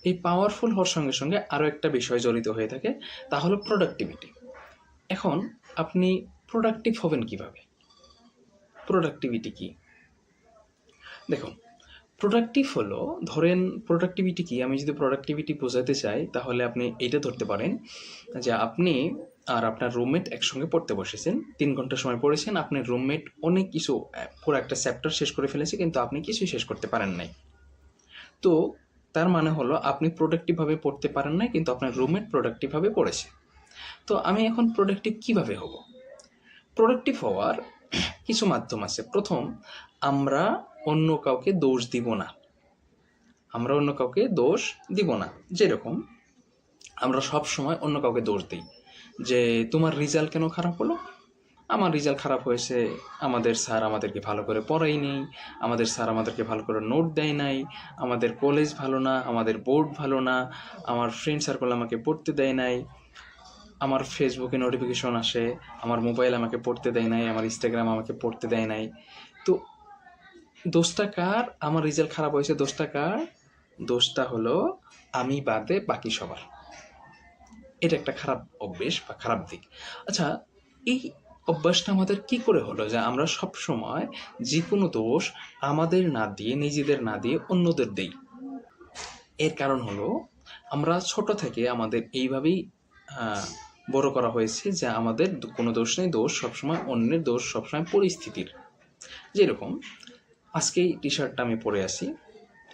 এই পাওয়ারফুল হওয়ার সঙ্গে সঙ্গে আরও একটা বিষয় জড়িত হয়ে থাকে, তা হলো প্রোডাক্টিভিটি। এখন আপনি প্রোডাক্টিভ হবেন কিভাবে? প্রোডাক্টিভিটি কি? দেখুন, প্রোডাক্টিভ হলো, ধরেন প্রোডাক্টিভিটি কি, আমি যদি প্রোডাক্টিভিটি বোঝাতে চাই তাহলে আপনি এইটা ধরতে পারেন যে আপনি আর আপনার রুমমেট একসঙ্গে পড়তে বসেছেন, 3 ঘন্টা সময় পড়েছেন, আপনার রুমমেট অনেক কিছু পুরো একটা চ্যাপ্টার শেষ করে ফেলেছে, কিন্তু আপনি কিছুই শেষ করতে পারেন নাই। তো তার মানে হলো আপনি প্রোডাক্টিভভাবে পড়তে পারেন নাই, কিন্তু আপনার রুমমেট প্রোডাক্টিভভাবে পড়েছে। তো আমি এখন প্রোডাক্টিভ কিভাবে হব? প্রোডাক্টিভ হওয়ার কিছু মাধ্যম আছে। প্রথম, আমরা অন্য কাউকে দোষ দিব না। আমরা অন্য কাউকে দোষ দিব না। যেরকম আমরা সব সময় অন্য কাউকে দোষ দিই যে তোমার রেজাল্ট কেন খারাপ হলো? আমার রেজাল্ট খারাপ হয়েছে, আমাদের স্যার আমাদেরকে ভালো করে পড়ায়নি, আমাদের স্যার আমাদেরকে ভালো করে নোট দেয় নাই, আমাদের কলেজ ভালো না, আমাদের বোর্ড ভালো না, আমার ফ্রেন্ড সার্কেল আমাকে পড়তে দেয় নাই, আমার ফেসবুকে নোটিফিকেশন আসে, আমার মোবাইল আমাকে পড়তে দেয় নাই, আমার ইনস্টাগ্রাম আমাকে পড়তে দেয় নাই। তো দোষটা কার? আমার রেজাল্ট খারাপ হয়েছে, দোষটা কার? দোষটা হলো আমি বাদে বাকি সবার। এটা একটা খারাপ অভ্যেস বা খারাপ দিক। আচ্ছা, এই অভ্যাসটা আমাদের কি করে হলো যে আমরা সব সময় যে কোনো দোষ আমাদের না দিয়ে, নিজেদের না দিয়ে অন্যদের দেই? এর কারণ হলো আমরা ছোট থেকে আমাদের এইভাবেই বড় করা হয়েছে যে আমাদের কোনো দোষ নেই, দোষ সবসময় অন্যের, দোষ সবসময় পরিস্থিতির। যেরকম আজকে এই টি শার্টটা আমি পরে আসি,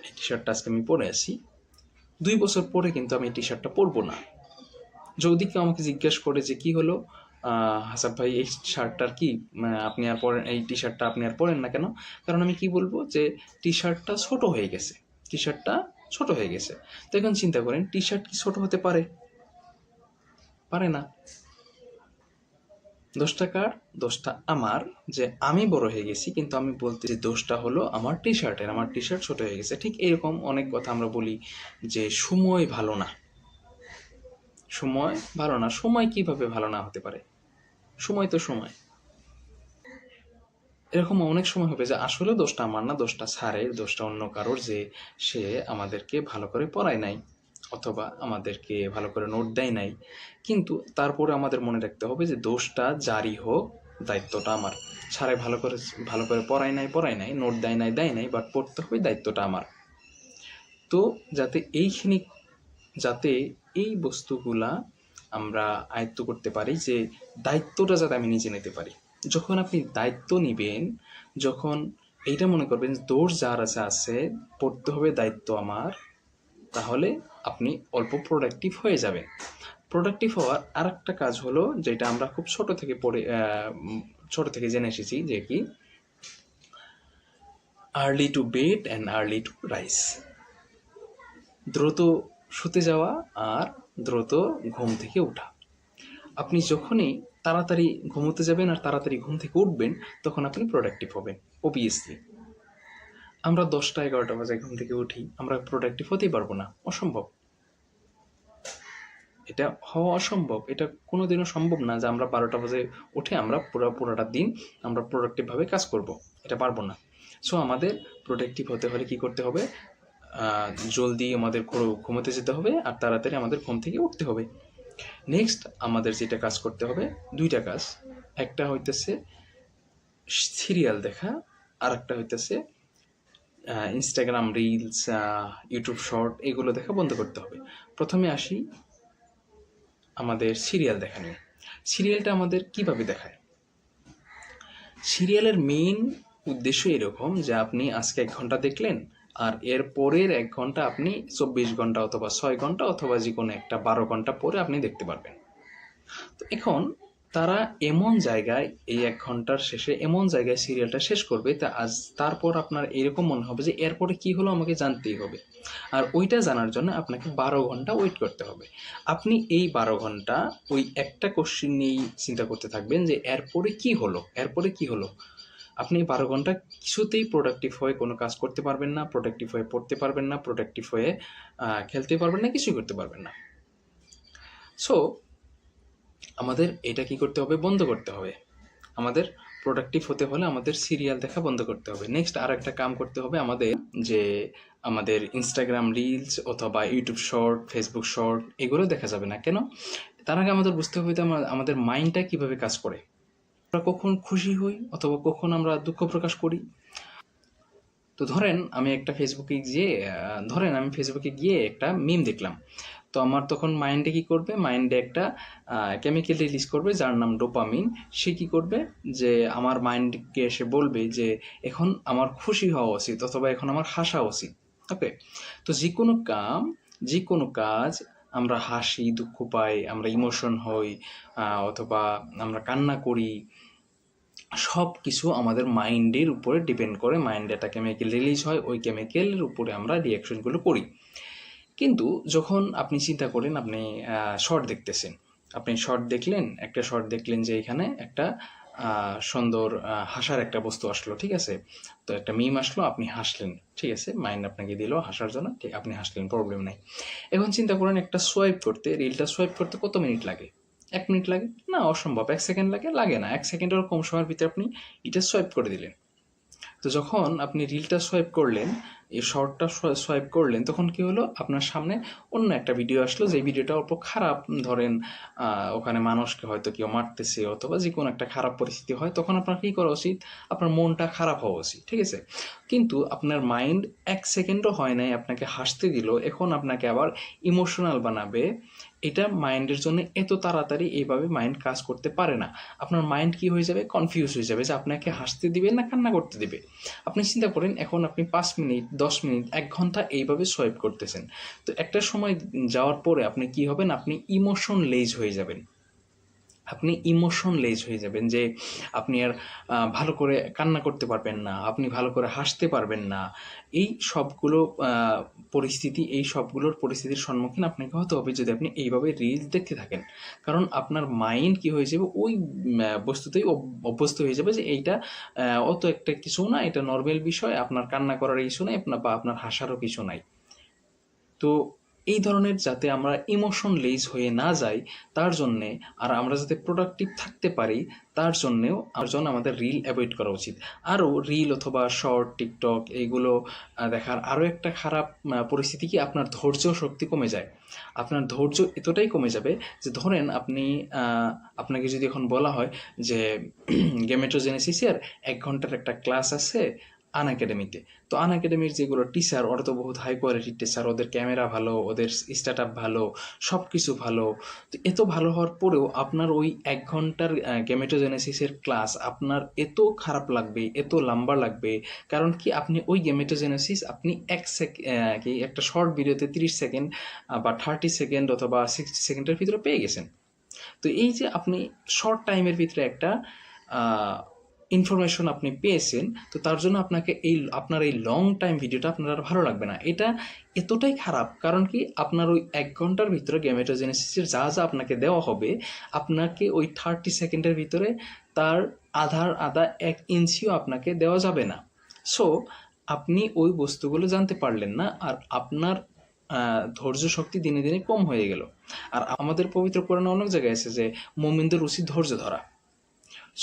এই টি শার্টটা আজকে আমি পরে আসি, 2 বছর পরে কিন্তু আমি এই টি শার্টটা পরবো না। যদি কেউ আমাকে জিজ্ঞেস করে যে কি হলো হাসাব ভাই, এই শার্টটার কি আপনি আর পরেন, এই টি শার্টটা আপনি আর পরেন না কেন? কারণ আমি কি বলবো যে টি শার্টটা ছোট হয়ে গেছে, টি শার্টটা ছোট হয়ে গেছে। তো এখন চিন্তা করেন, টি শার্ট কি ছোট হতে পারে? পারে না। দোষটা কার? দোষটা আমার, যে আমি বড় হয়ে গেছি, কিন্তু আমি বলতে যে দোষটা হলো আমার টি শার্টের, আমার টি শার্ট ছোট হয়ে গেছে। ঠিক এরকম অনেক কথা আমরা বলি যে সময় ভালো না, সময় ভালো না। সময় কিভাবে ভালো না হতে পারে? সময় তো সময়। এরকম অনেক সময় হবে যে আসলে দোষটা আমার না, দোষটা স্যারের, দোষটা অন্য কারোর, যে সে আমাদেরকে ভালো করে পড়ায় নাই অথবা আমাদেরকে ভালো করে নোট দেয় নাই। কিন্তু তারপরে আমাদের মনে রাখতে হবে যে দোষটা যারই হোক, দায়িত্বটা আমার। স্যারে ভালো করে পড়ায় নাই, নোট দেয় নাই, বাট পড়তে হবে, দায়িত্বটা আমার। তো যাতে এই বস্তুগুলা আমরা আয়ত্ত করতে পারি, যে দায়িত্বটা যাতে আমি নিজে নিতে পারি। যখন আপনি দায়িত্ব নিবেন, যখন এইটা মনে করবেন দোষ যার আছে, পড়তে হবে, দায়িত্ব আমার, তাহলে আপনি অল্প প্রোডাক্টিভ হয়ে যাবেন। প্রোডাক্টিভ হওয়ার আর একটা কাজ হলো, যেটা আমরা খুব ছোট থেকে জেনে এসেছি, যে কি early to bed and early to rise. দ্রুত শুতে যাওয়া আর দ্রুত ঘুম থেকে ওঠা। আপনি যখনই তাড়াতাড়ি ঘুমোতে যাবেন আর তাড়াতাড়ি ঘুম থেকে উঠবেন, তখন আপনি প্রোডাক্টিভ হবেন অবভিয়াসলি। আমরা 10টা-11টা বাজে ঘুম থেকে উঠি, আমরা প্রোডাক্টিভ হতেই পারবো না, অসম্ভব। এটা হওয়া অসম্ভব, এটা কোনোদিনও সম্ভব না যে আমরা 12টা বাজে উঠে আমরা পুরোটা দিন আমরা প্রোডাক্টিভভাবে কাজ করব, এটা পারবো না। সো আমাদের প্রোডাক্টিভ হতে হলে কি করতে হবে? জলদি আমাদের ঘুমোতে যেতে হবে আর তাড়াতাড়ি আমাদের ঘুম থেকে উঠতে হবে। নেক্সট আমাদের যেটা কাজ করতে হবে, 2টা কাজ। একটা হইতেছে সিরিয়াল দেখা, আর একটা হইতেছে ইনস্টাগ্রাম রিলস, ইউটিউব শর্ট, এগুলো দেখা বন্ধ করতে হবে। প্রথমে আসি আমাদের সিরিয়াল দেখা নিয়ে। সিরিয়ালটা আমাদের কিভাবে দেখায়? সিরিয়ালের মেইন উদ্দেশ্য এরকম যে আপনি আজকে 1 ঘন্টা দেখলেন, আর এর পরের 1 ঘন্টা আপনি 24 ঘন্টা অথবা 6 ঘন্টা অথবা যে কোনো একটা 12 ঘন্টা পরে আপনি দেখতে পারবেন। তো এখন তারা এমন জায়গায়, এই 1 ঘন্টার শেষে এমন জায়গায় সিরিয়ালটা শেষ করবে, তারপর আপনার এরকম মনে হবে যে এরপরে কি হলো আমাকে জানতেই হবে। আর ওইটা জানার জন্য আপনাকে 12 ঘন্টা ওয়েট করতে হবে। আপনি এই 12 ঘন্টা ওই একটা কোশ্চেন নিয়েই চিন্তা করতে থাকবেন যে এরপরে কি হলো, এরপরে কি হলো। আপনি 12 ঘন্টা কিছুতেই প্রোডাক্টিভ হয়ে কোনো কাজ করতে পারবেন না, প্রোডাক্টিভ হয়ে পড়তে পারবেন না, প্রোডাক্টিভ হয়ে খেলতে পারবেন না, কিছুই করতে পারবেন না। সো আমাদের এটা কি করতে হবে? বন্ধ করতে হবে। আমাদের প্রোডাক্টিভ হতে হলে আমাদের সিরিয়াল দেখা বন্ধ করতে হবে। নেক্সট আর একটা কাম করতে হবে আমাদের, যে আমাদের ইনস্টাগ্রাম রিলস অথবা ইউটিউব শর্ট, ফেসবুক শর্ট এগুলো দেখা যাবে না। কেন? তার আগে আমাদের বুঝতে হবে আমাদের মাইন্ডটা কীভাবে কাজ করে, আমরা কখন খুশি হই অথবা কখন আমরা দুঃখ প্রকাশ করি। তো ধরেন আমি ফেসবুকে গিয়ে একটা মিম দেখলাম, তো আমার তখন মাইন্ডে কি করবে, মাইন্ডে একটা কেমিক্যাল রিলিজ করবে যার নাম ডোপামিন। সে কি করবে, যে আমার মাইন্ডকে এসে বলবে যে এখন আমার খুশি হওয়া উচিত অথবা এখন আমার হাসা উচিত। ওকে, তো যে কোনো কাজ আমরা হাসি, দুঃখ পাই, আমরা ইমোশন হই অথবা আমরা কান্না করি, সব কিছু আমাদের মাইন্ডের উপরে ডিপেন্ড করে। মাইন্ডে একটা কেমিক্যাল রিলিজ হয়, ওই কেমিক্যালের উপরে আমরা রিয়াকশনগুলো করি। কিন্তু যখন আপনি চিন্তা করেন আপনি শর্ট দেখতেছেন, একটা শর্ট দেখলেন যে এখানে একটা সুন্দর হাসার একটা বস্তু আসলো, ঠিক আছে, তো একটা মিম আসলো, আপনি হাসলেন, ঠিক আছে, মাইন্ড আপনাকে দিল হাসার জন্য, ঠিক, আপনি হাসলেন, প্রবলেম নাই। এখন চিন্তা করেন একটা রিলটা সোয়াইপ করতে কত মিনিট লাগে? 1 মিনিট লাগে না? অসম্ভব। 1 সেকেন্ড লাগে না। 1 সেকেন্ডেরও কম সময়ের ভিতরে আপনি এটা সোয়াইপ করে দিলেন। তো যখন আপনি রিলটা সোয়াইপ করলেন, এই শর্টটা সোয়াইপ করলেন, তখন কি হলো, আপনার সামনে অন্য একটা ভিডিও আসলো, যে ভিডিওটা অল্প খারাপ, ধরেন ওখানে মানুষকে হয়তো কেউ মারতেছে অথবা যে কোনো একটা খারাপ পরিস্থিতি হয়, তখন আপনার কী করা উচিত, আপনার মনটা খারাপ হওয়া উচিত, ঠিক আছে। কিন্তু আপনার মাইন্ড 1 সেকেন্ডও হয় নাই আপনাকে হাসতে দিল, এখন আপনাকে আবার ইমোশনাল বানাবে। এটা মাইন্ডের জন্য এত তাড়াতাড়ি এইভাবে মাইন্ড কাজ করতে পারে না। আপনার মাইন্ড কি হয়ে যাবে, কনফিউজ হয়ে যাবে যে আপনাকে হাসতে দিবে না কান্না করতে দিবে। আপনি চিন্তা করেন এখন আপনি 5 মিনিট, 10 মিনিট, 1 ঘন্টা এইভাবে সোয়াইপ করতেছেন, তো একটা সময় যাওয়ার পরে আপনি কি হবেন, আপনি ইমোশনলেস হয়ে যাবেন। যে আপনি আর ভালো করে কান্না করতে পারবেন না, আপনি ভালো করে হাসতে পারবেন না। এই সবগুলোর পরিস্থিতির সম্মুখীন আপনাকে হতে হবে যদি আপনি এইভাবে রিলস দেখতে থাকেন। কারণ আপনার মাইন্ড কি হয়ে যাবে, ওই বস্তুতেই অভ্যস্ত হয়ে যাবে যে এইটা অত একটা কিছু না, এটা নর্মাল বিষয়, আপনার কান্না করার ইস্যু নাই বা আপনার হাসারও কিছু নাই। তো এই ধরনের যাতে আমরা ইমোশনলেস হয়ে না যাই তার জন্যে, আর আমরা যাতে প্রোডাক্টিভ থাকতে পারি তার জন্যেও আমাদের রিল অ্যাভয়েড করা উচিত। আরও রিল অথবা শর্ট, টিকটক এইগুলো দেখার আরও একটা খারাপ পরিস্থিতি কি, আপনার ধৈর্য শক্তি কমে যায়। আপনার ধৈর্য এতটাই কমে যাবে যে ধরেন আপনাকে যদি এখন বলা হয় যে গেমেটোজেনেসিসের 1 ঘন্টার একটা ক্লাস আছে আনএকাডেমিতে, তো আনএকাডেমির যেগুলো টিচার, ওরা তো বহুত হাই কোয়ালিটির টিচার, ওদের ক্যামেরা ভালো, ওদের স্টার্ট আপ ভালো, সব কিছু ভালো। তো এত ভালো হওয়ার পরেও আপনার ওই 1 ঘন্টার গেমেটোজেনেসিসের ক্লাস আপনার এত খারাপ লাগবে, এত লম্বা লাগবে। কারণ কি, আপনি ওই গেমেটোজেনেসিস আপনি একটা শর্ট ভিডিওতে 30 সেকেন্ড বা 30 সেকেন্ড অথবা 60 সেকেন্ডের ভিতরে পেয়ে গেছেন। তো এই যে আপনি শর্ট টাইমের ভিতরে একটা ইনফরমেশন আপনি পেয়েছেন, তো তার জন্য আপনার এই লং টাইম ভিডিওটা আপনার আর ভালো লাগবে না। এটা এতটাই খারাপ, কারণ কি, আপনার ওই 1 ঘন্টার ভিতরে গেমেটোজেনেসিসের যা আপনাকে দেওয়া হবে, আপনাকে ওই 30 সেকেন্ডের ভিতরে তার আধা 1 ইঞ্চিও আপনাকে দেওয়া যাবে না। সো আপনি ওই বস্তুগুলো জানতে পারলেন না, আর আপনার ধৈর্য শক্তি দিনে দিনে কম হয়ে গেল। আর আমাদের পবিত্র কোরআনে অনেক জায়গায় আছে যে মুমিনদের উচিত ধৈর্য ধরা।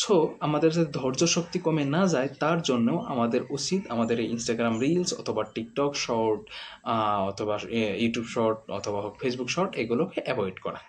সো আমাদের যাতে ধৈর্য শক্তি কমে না যায় তার জন্যও আমাদের উচিত আমাদের এই ইনস্টাগ্রাম রিলস অথবা টিকটক শর্ট অথবা ইউটিউব শর্ট অথবা ফেসবুক শর্ট এগুলোকে অ্যাভয়েড করা।